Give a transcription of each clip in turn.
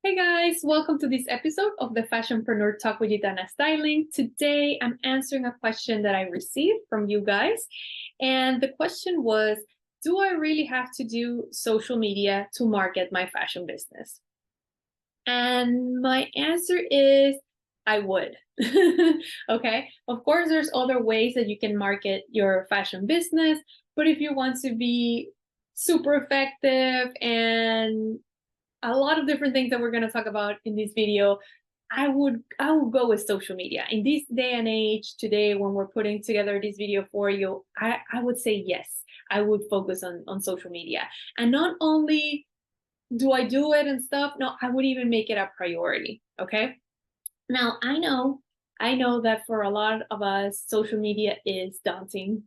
Hey guys, welcome to this episode of the Fashionpreneur Talk with Gitana Styling. Today I'm answering a question that I received from you guys. And the question was, do I really have to do social media to market my fashion business? And my answer is, I would. Okay, of course, there's other ways that you can market your fashion business, but if you want to be super effective and a lot of different things that we're going to talk about in this video, I would go with social media. In this day and age today, when we're putting together this video for you, I would say yes, I would focus on social media. And not only do I do it and stuff, no, I would even make it a priority. Okay. Now I know that for a lot of us, social media is daunting,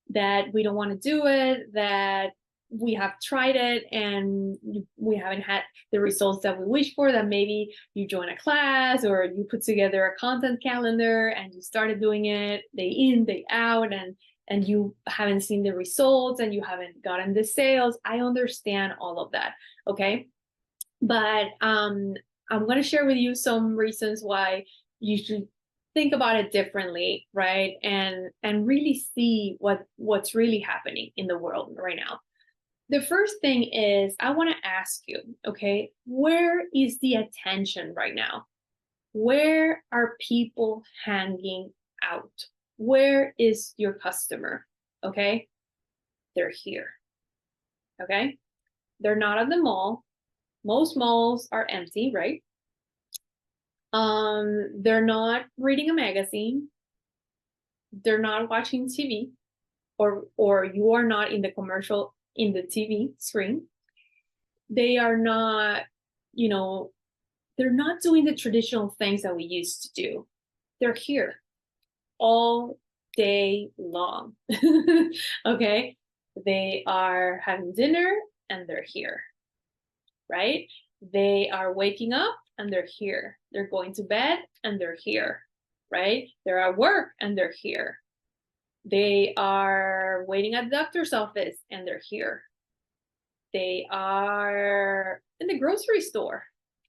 that we don't want to do it, that we have tried it and we haven't had the results that we wish for, that maybe you join a class or you put together a content calendar and you started doing it day in, day out, and you haven't seen the results and you haven't gotten the sales. I understand all of that, okay? But I'm going to share with you some reasons why you should think about it differently, right? And really see what's really happening in the world right now. The first thing is, I want to ask you, okay, where is the attention right now? Where are people hanging out? Where is your customer? Okay, they're here. Okay, they're not at the mall. Most malls are empty, right? They're not reading a magazine. They're not watching TV, or you are not in the commercial in the TV screen. They are not, they're not doing the traditional things that we used to do. They're here all day long. Okay, they are having dinner and they're here, right? They are waking up and they're here. They're going to bed and they're here, right? They're at work and they're here. They are waiting at the doctor's office and they're here. They are in the grocery store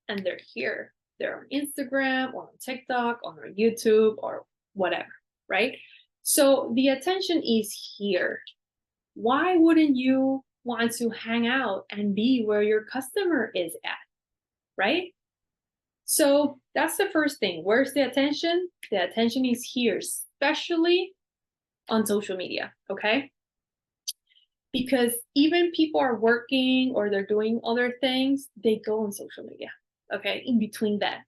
and they're here. They're on Instagram or on TikTok or on YouTube or whatever, right? So the attention is here. Why wouldn't you want to hang out and be where your customer is at, right? So that's the first thing. Where's the attention? The attention is here, especially on social media, okay? Because even people are working or they're doing other things, they go on social media, okay? In between that,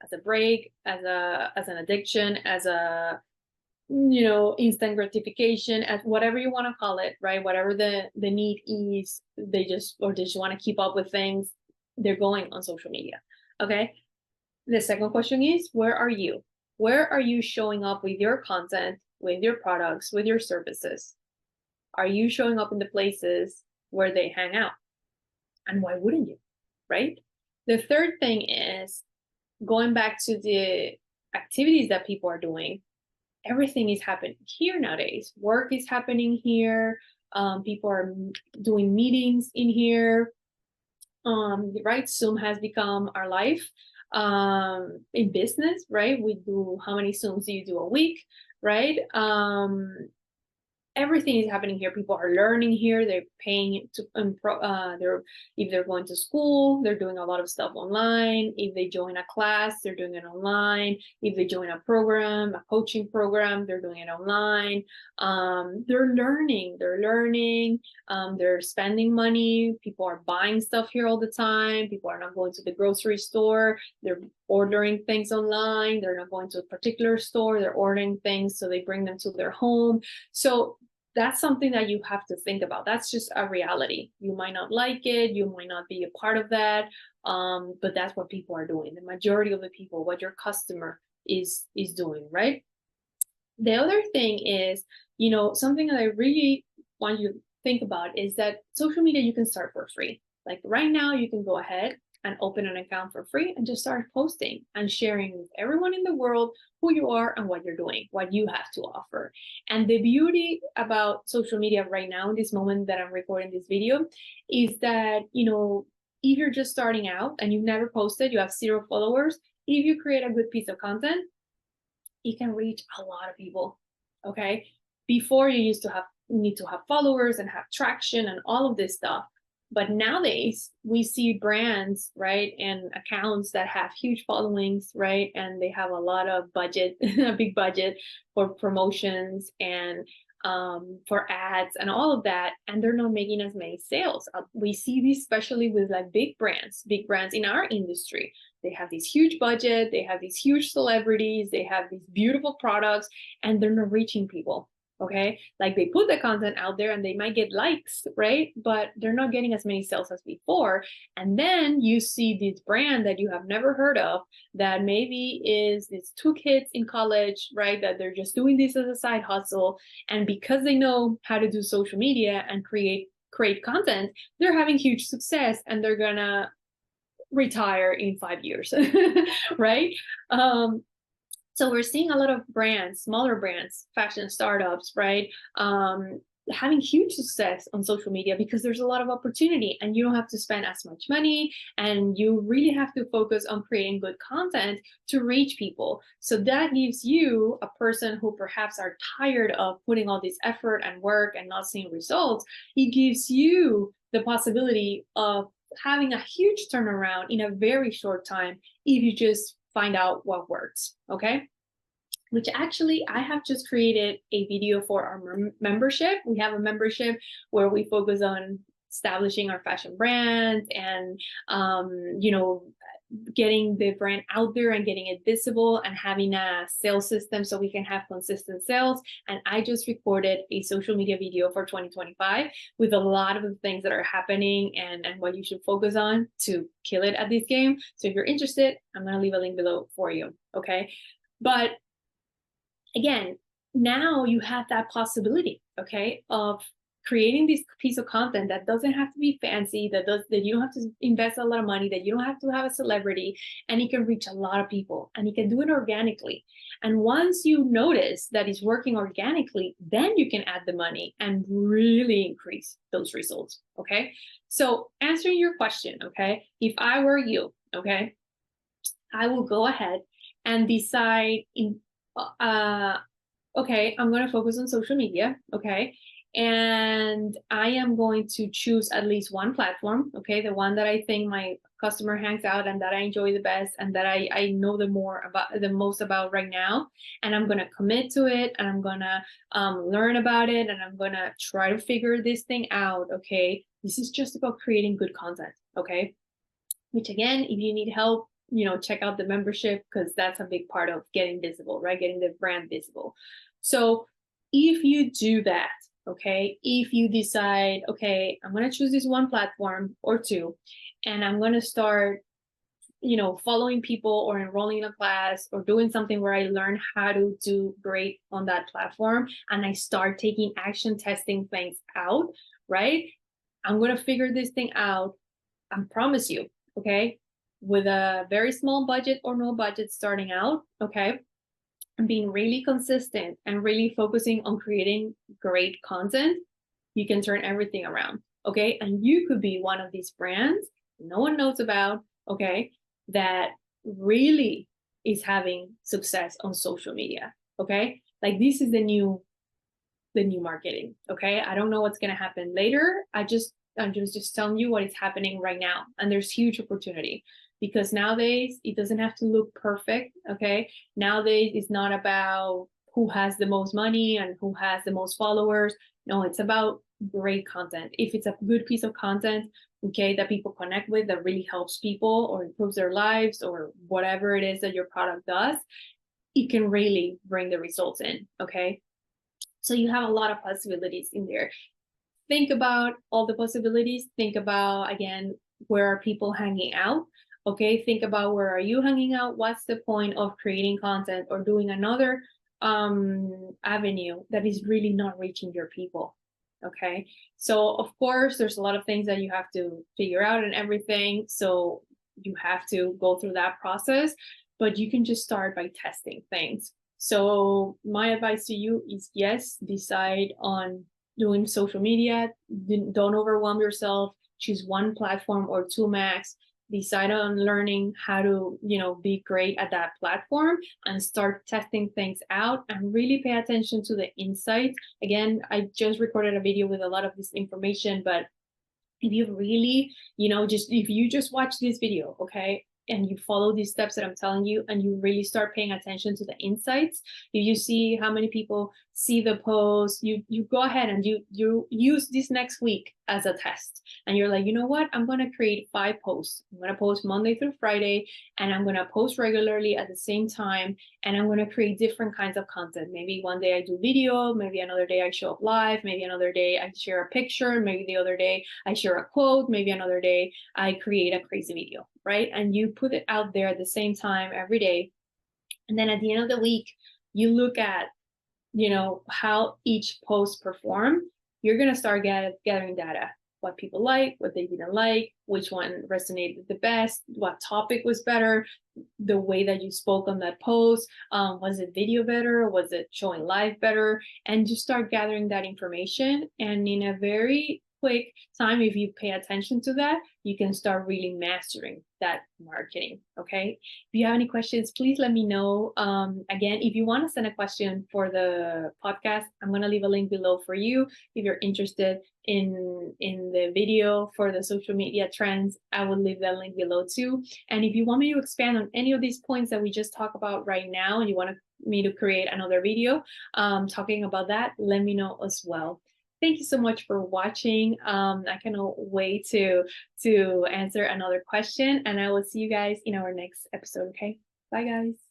as a break, as an addiction, as a instant gratification, as whatever you want to call it, right? Whatever the need is, they just want to keep up with things, they're going on social media, okay? The second question is, where are you? Where are you showing up with your content, with your products, with your services? Are you showing up in the places where they hang out? And why wouldn't you, right? The third thing is, going back to the activities that people are doing, everything is happening here nowadays. Work is happening here. People are doing meetings in here. Right? Zoom has become our life. In business, right? We do, how many Zooms do you do a week, right? Everything is happening here. People are learning here. They're paying to if they're going to school, they're doing a lot of stuff online. If they join a class, they're doing it online. If they join a program, a coaching program, they're doing it online. They're learning. They're spending money. People are buying stuff here all the time. People are not going to the grocery store. They're ordering things online. They're not going to a particular store. They're ordering things so they bring them to their home. So that's something that you have to think about. That's just a reality. You might not like it. You might not be a part of that. But that's what people are doing. The majority of the people, what your customer is doing, right? The other thing is, something that I really want you to think about is that social media, you can start for free. Like right now, you can go ahead and open an account for free and just start posting and sharing with everyone in the world who you are and what you're doing, what you have to offer. And the beauty about social media right now, in this moment that I'm recording this video, is that, if you're just starting out and you've never posted, you have 0 followers, if you create a good piece of content, it can reach a lot of people. Okay. Before you used to need to have followers and have traction and all of this stuff. But nowadays we see brands, right, and accounts that have huge followings, right, and they have a lot of budget, a big budget for promotions and for ads and all of that, and they're not making as many sales. We see this especially with like big brands in our industry. They have this huge budget, they have these huge celebrities, they have these beautiful products, and they're not reaching people. Okay, like they put the content out there and they might get likes, right, but they're not getting as many sales as before. And then you see this brand that you have never heard of, that maybe is these 2 kids in college, right, that they're just doing this as a side hustle, and because they know how to do social media and create content, they're having huge success, and they're gonna retire in 5 years. Right. So we're seeing a lot of brands, smaller brands, fashion startups, right, having huge success on social media because there's a lot of opportunity and you don't have to spend as much money, and you really have to focus on creating good content to reach people. So that gives you, a person who perhaps are tired of putting all this effort and work and not seeing results, it gives you the possibility of having a huge turnaround in a very short time if you just find out what works. Okay, which actually I have just created a video for our membership. We have a membership where we focus on establishing our fashion brand and getting the brand out there and getting it visible and having a sales system so we can have consistent sales. And I just recorded a social media video for 2025 with a lot of the things that are happening and what you should focus on to kill it at this game. So if you're interested, I'm going to leave a link below for you. Okay. But again, now you have that possibility, okay, of creating this piece of content that doesn't have to be fancy, that you don't have to invest a lot of money, that you don't have to have a celebrity, and it can reach a lot of people, and you can do it organically. And once you notice that it's working organically, then you can add the money and really increase those results. Okay, so answering your question, okay, if I were you, okay, I will go ahead and decide okay, I'm going to focus on social media. Okay, and I am going to choose at least one platform, okay, the one that I think my customer hangs out and that I enjoy the best and that I know the most about right now, and I'm going to commit to it, and I'm going to learn about it, and I'm going to try to figure this thing out. Okay, this is just about creating good content. Okay, which again, if you need help, check out the membership, because that's a big part of getting visible, right, getting the brand visible. So if you do that, okay, if you decide, okay, I'm going to choose this one platform or 2, and I'm going to start, following people or enrolling in a class or doing something where I learn how to do great on that platform, and I start taking action, testing things out, right, I'm going to figure this thing out. I promise you, okay, with a very small budget or no budget starting out, okay, and being really consistent and really focusing on creating great content, you can turn everything around. Okay, and you could be one of these brands no one knows about, okay, that really is having success on social media. Okay, like this is the new marketing. Okay, I don't know what's going to happen later. I'm just telling you what is happening right now, and there's huge opportunity, because nowadays it doesn't have to look perfect. Okay, nowadays it's not about who has the most money and who has the most followers. No, it's about great content. If it's a good piece of content, okay, that people connect with, that really helps people or improves their lives or whatever it is that your product does, it can really bring the results in. Okay, so you have a lot of possibilities in there. Think about all the possibilities. Think about, again, where are people hanging out? Okay, think about where are you hanging out? What's the point of creating content or doing another avenue that is really not reaching your people? Okay, so of course, there's a lot of things that you have to figure out and everything. So you have to go through that process, but you can just start by testing things. So my advice to you is, yes, decide on doing social media. Don't overwhelm yourself. choose one platform or two max, decide on learning how to, be great at that platform, and start testing things out and really pay attention to the insights. Again, I just recorded a video with a lot of this information, but if you really, if you just watch this video, okay, and you follow these steps that I'm telling you, and you really start paying attention to the insights, if you see how many people see the post, you go ahead and you use this next week as a test. And you're like, you know what? I'm going to create 5 posts. I'm going to post Monday through Friday, and I'm going to post regularly at the same time. And I'm going to create different kinds of content. Maybe one day I do video, maybe another day I show up live, maybe another day I share a picture, maybe the other day I share a quote, maybe another day I create a crazy video, right? And you put it out there at the same time every day. And then at the end of the week, you look at, how each post performed. You're going to start gathering data, what people like, what they didn't like, which one resonated the best, what topic was better, the way that you spoke on that post, was it video better, was it showing live better, and you start gathering that information. And in a very quick time, if you pay attention to that, you can start really mastering that marketing. Okay, if you have any questions, please let me know. Again, if you want to send a question for the podcast, I'm going to leave a link below for you. If you're interested in the video for the social media trends, I will leave that link below too. And if you want me to expand on any of these points that we just talked about right now, and you want me to create another video talking about that, let me know as well. Thank you so much for watching. I cannot wait to answer another question, and I will see you guys in our next episode. Okay, bye guys.